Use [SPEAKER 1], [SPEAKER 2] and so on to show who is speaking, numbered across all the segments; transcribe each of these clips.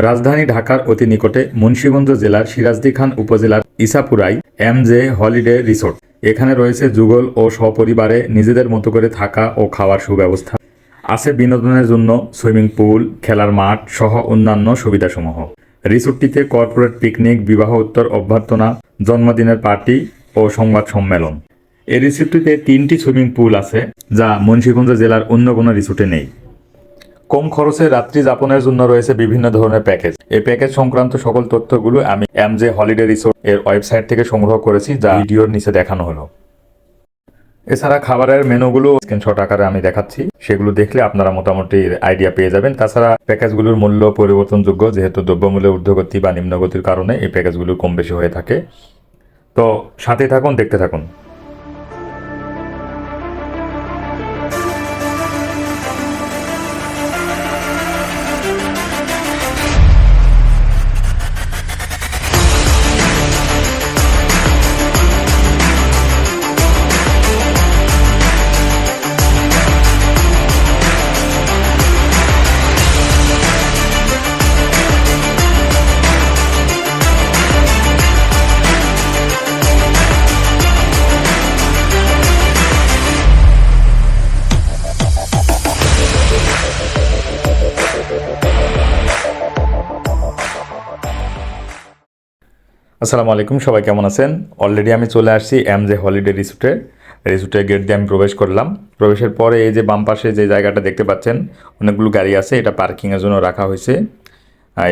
[SPEAKER 1] রাজধানী ঢাকার অতি নিকটে মুন্সিগঞ্জ জেলার সিরাজদি খান উপজেলার ইসাপুরায় mj.holiday রিসোর্ট। এখানে রয়েছে যুগল ও সপরিবারে নিজেদের মতো করে থাকা ও খাওয়ার সুব্যবস্থা। আছে বিনোদনের জন্য সুইমিং পুল, খেলার মাঠ সহ অন্যান্য সুবিধাসমূহ। রিসোর্টটিতে কর্পোরেট পিকনিক, বিবাহ উত্তর অভ্যর্থনা, জন্মদিনের পার্টি ও সংবাদ সম্মেলন। এই রিসোর্টটিতে 3টি সুইমিং পুল আছে, যা মুন্সিগঞ্জ জেলার অন্য কোনো রিসোর্টে নেই। কম খরচে রাত্রি যাপনের জন্য রয়েছে বিভিন্ন ধরনের প্যাকেজ। এই প্যাকেজ সংক্রান্ত সকল তথ্যগুলো আমি mj.holiday রিসোর্ট এর ওয়েবসাইট থেকে সংগ্রহ করেছি, যা ভিডিওর নিচে দেখানো হলো। এছাড়া খাবারের মেনুগুলো স্ক্রিনশট আকারে আমি দেখাচ্ছি, সেগুলো দেখলে আপনারা মোটামুটি আইডিয়া পেয়ে যাবেন। তাছাড়া প্যাকেজগুলোর মূল্য পরিবর্তনযোগ্য, যেহেতু দ্রব্যমূল্যের ঊর্ধ্বগতি বা নিম্নগতির কারণে এই প্যাকেজগুলো কম বেশি হয়ে থাকে। তো সাথে থাকুন, দেখতে থাকুন। আসসালামু আলাইকুম, সবাই কেমন আছেন? অলরেডি আমি চলে আসছি mj.holiday রিসোর্টের গেট দিয়ে আমি প্রবেশ করলাম। প্রবেশের পরে এই যে বাম পাশে যে জায়গাটা দেখতে পাচ্ছেন, অনেকগুলো গাড়ি আছে, এটা পার্কিংয়ের জন্য রাখা হয়েছে।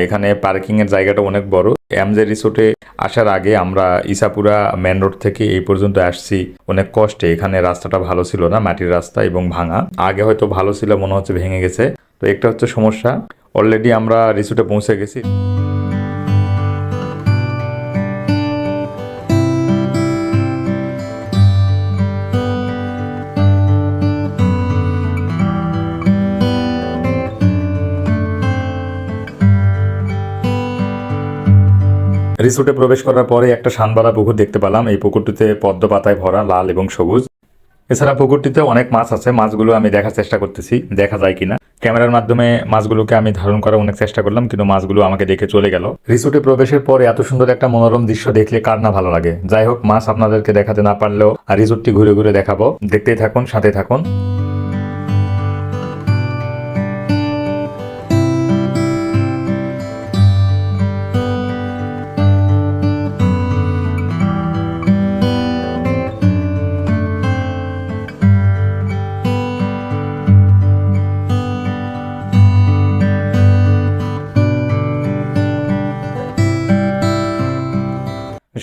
[SPEAKER 1] এখানে পার্কিংয়ের জায়গাটা অনেক বড়। mj রিসোর্টে আসার আগে আমরা ইসাপুরা মেন রোড থেকে এই পর্যন্ত আসছি অনেক কষ্টে। এখানে রাস্তাটা ভালো ছিল না, মাটির রাস্তা এবং ভাঙা। আগে হয়তো ভালো ছিল, মনে হচ্ছে ভেঙে গেছে। তো একটা হচ্ছে সমস্যা। অলরেডি আমরা রিসোর্টে পৌঁছে গেছি। রিসোর্টে প্রবেশ করার পরে একটা শানবালা পুকুর দেখতে পেলাম। এই পুকুরটিতে পদ্ম পাতায় ভরা, লাল এবং সবুজ। এছাড়া পুকুরটিতে অনেক মাছ আছে। মাছগুলো আমি দেখার চেষ্টা করতেছি, দেখা যায় কিনা। ক্যামেরার মাধ্যমে মাছগুলোকে আমি ধারণ করার অনেক চেষ্টা করলাম, কিন্তু মাছগুলো আমাকে দেখে চলে গেল। রিসোর্টে প্রবেশের পরে এত সুন্দর একটা মনোরম দৃশ্য দেখলে কার না ভালো লাগে। যাই হোক, মাছ আপনাদেরকে দেখাতে না পারলেও রিসোর্টটি ঘুরে ঘুরে দেখাবো। দেখতেই থাকুন, সাথে থাকুন।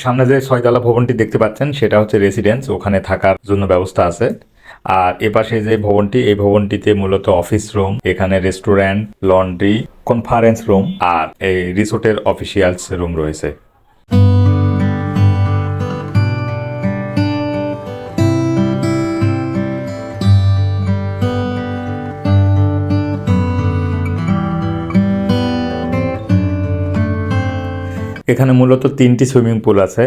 [SPEAKER 1] সামনে যে 6তলা ভবনটি দেখতে পাচ্ছেন, সেটা হচ্ছে রেসিডেন্স। ওখানে থাকার জন্য ব্যবস্থা আছে। আর এপাশে যে ভবনটি, এই ভবনটিতে মূলত অফিস রুম, এখানে রেস্টুরেন্ট, লন্ড্রি, কনফারেন্স রুম আর এই রিসোর্টের অফিসিয়ালস রুম রয়েছে। এখানে মূলত 3টি সুইমিং পুল আছে।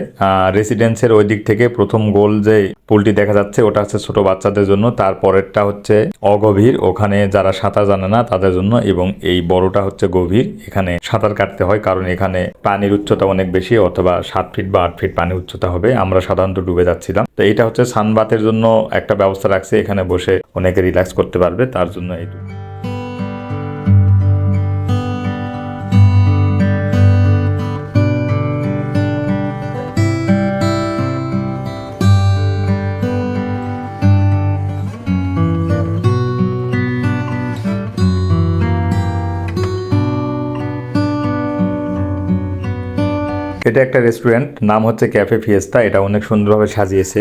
[SPEAKER 1] রেসিডেন্সের ওই দিক থেকে প্রথম গোল যে পুলটি দেখা যাচ্ছে, ওটা হচ্ছে ছোট বাচ্চাদের জন্য। তারপরেরটা হচ্ছে অগভীর, ওখানে যারা সাঁতার জানে না তাদের জন্য। এবং এই বড়টা হচ্ছে গভীর, এখানে সাঁতার কাটতে হয়, কারণ এখানে পানির উচ্চতা অনেক বেশি, অথবা 7 ফিট বা 8 ফিট পানির উচ্চতা হবে। আমরা সাধারণত ডুবে যাচ্ছিলাম। তো এটা হচ্ছে সানবাতের জন্য একটা ব্যবস্থা রাখছে, এখানে বসে অনেকে রিল্যাক্স করতে পারবে, তার জন্য এই। এটা একটা রেস্টুরেন্ট, নাম হচ্ছে ক্যাফে ফিয়েস্তা। এটা অনেক সুন্দরভাবে সাজিয়েছে।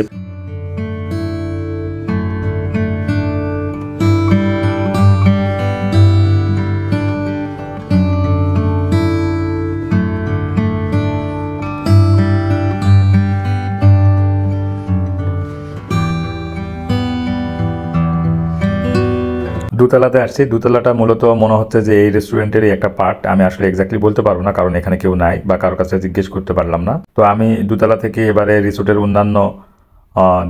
[SPEAKER 1] দোতলাতে আসছি। দোতলাটা মূলত মনে হচ্ছে যে এই রেস্টুরেন্টেরই একটা পার্ট। আমি আসলে এক্স্যাক্টলি বলতে পারবো না, কারণ এখানে কেউ নাই বা কারোর কাছে জিজ্ঞেস করতে পারলাম না। তো আমি দোতলা থেকে এবারে রিসোর্টের অন্যান্য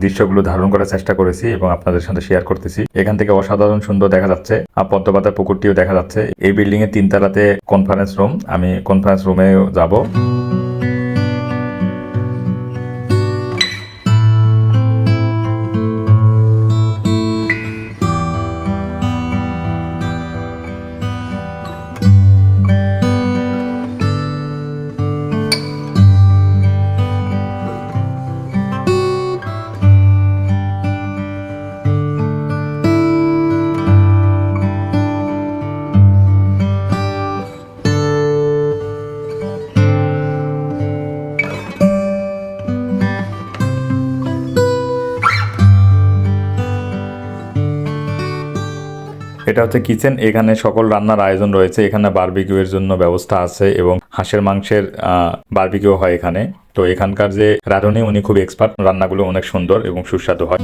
[SPEAKER 1] দৃশ্যগুলো ধারণ করার চেষ্টা করেছি এবং আপনাদের সাথে শেয়ার করতেছি। এখান থেকে অসাধারণ সুন্দর দেখা যাচ্ছে, পদ্মপাতা পুকুরটিও দেখা যাচ্ছে। এই বিল্ডিং এর 3 তলাতে কনফারেন্স রুম, আমি কনফারেন্স রুমে যাব। এটা হচ্ছে কিচেন, এখানে সকল রান্নার আয়োজন রয়েছে। এখানে বারবিকিউ এর জন্য ব্যবস্থা আছে এবং হাঁসের মাংসের বারবিকিউ হয় এখানে। তো এখানকার যে রাঁধুনি উনি খুব এক্সপার্ট, রান্নাগুলো অনেক সুন্দর এবং সুস্বাদু হয়।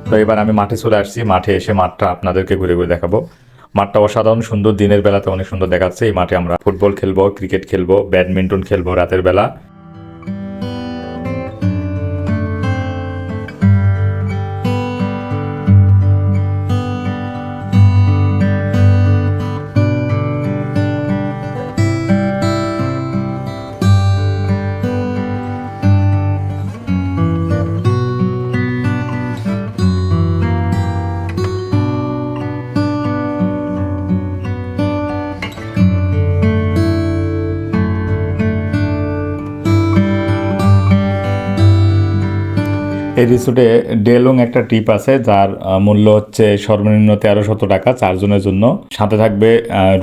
[SPEAKER 1] তো এবার আমি মাঠে চলে আসছি। মাঠে এসে মাঠটা আপনাদেরকে ঘুরে ঘুরে দেখাবো। মাঠটা অসাধারণ সুন্দর, দিনের বেলাতে অনেক সুন্দর দেখাচ্ছে। এই মাঠে আমরা ফুটবল খেলবো, ক্রিকেট খেলবো, ব্যাডমিন্টন খেলবো রাতের বেলা। এই রিসোর্টে ডে লং একটা ট্রিপ আছে, যার মূল্য হচ্ছে সর্বনিম্ন 1300 টাকা 4 জনের জন্য। সাথে থাকবে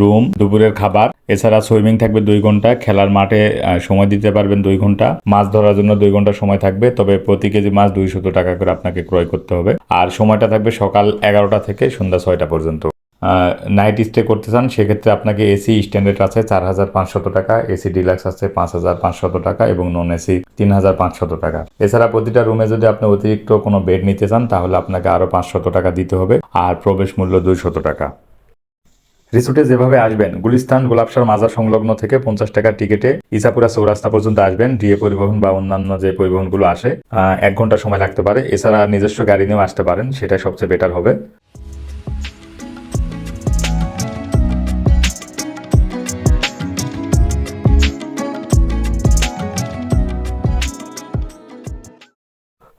[SPEAKER 1] রুম, দুপুরের খাবার, এছাড়া সুইমিং থাকবে 2 ঘন্টা, খেলার মাঠে সময় দিতে পারবেন 2 ঘন্টা, মাছ ধরার জন্য 2 ঘন্টা সময় থাকবে। তবে প্রতি কেজি মাছ 200 টাকা করে আপনাকে ক্রয় করতে হবে। আর সময়টা থাকবে সকাল 11টা থেকে সন্ধ্যা 6টা পর্যন্ত। নাইট স্টে করতে চান সেক্ষেত্রে আপনাকে এসি স্ট্যান্ডার্ড আছে 4500 টাকা, এসি ডিলাক্স আছে 5500 টাকা এবং নন এসি 3500 টাকা। এছাড়া প্রতিটা রুমে যদি আপনি অতিরিক্ত কোনো বেড নিতে চান তাহলে আপনাকে আরো 500 টাকা দিতে হবে, আর প্রবেশ মূল্য 200 টাকা। রিসোর্টে যেভাবে আসবেন, গুলিস্তান গোলাপসার মাজার সংলগ্ন থেকে 50 টাকার টিকিটে ইসাপুরা চৌরাস্তা পর্যন্ত আসবেন। ডিএ পরিবহন বা অন্যান্য যে পরিবহনগুলো আসে 1 ঘন্টা সময় লাগতে পারে। এছাড়া নিজস্ব গাড়ি নিয়েও আসতে পারেন, সেটা সবচেয়ে বেটার হবে।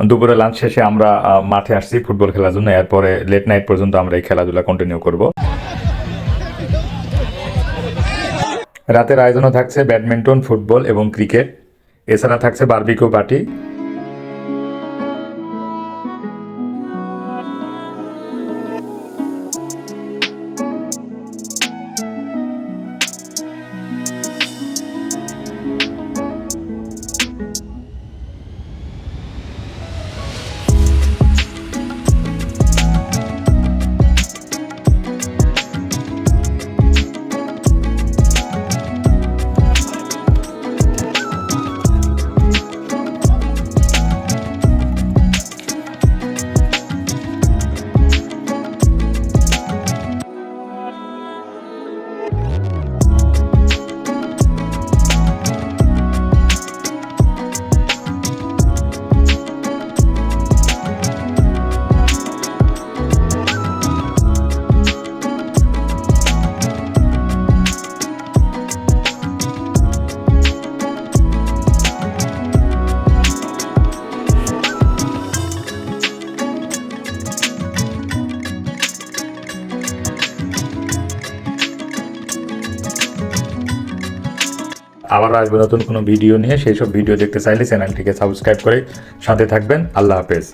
[SPEAKER 1] দুপুরে লাঞ্চ শেষে আমরা মাঠে আসছি ফুটবল খেলার জন্য। এরপরে লেট নাইট পর্যন্ত আমরা এই খেলাধুলা কন্টিনিউ করব। রাতের আয়োজনও থাকছে ব্যাডমিন্টন, ফুটবল এবং ক্রিকেট। এছাড়া থাকছে বারবিকিউ পার্টি। আবার আসবে নতুন কোনো ভিডিও নিয়ে। সেই সব ভিডিও দেখতে চাইলে চ্যানেলটিকে সাবস্ক্রাইব করে সাথে থাকবেন। আল্লাহ হাফেজ।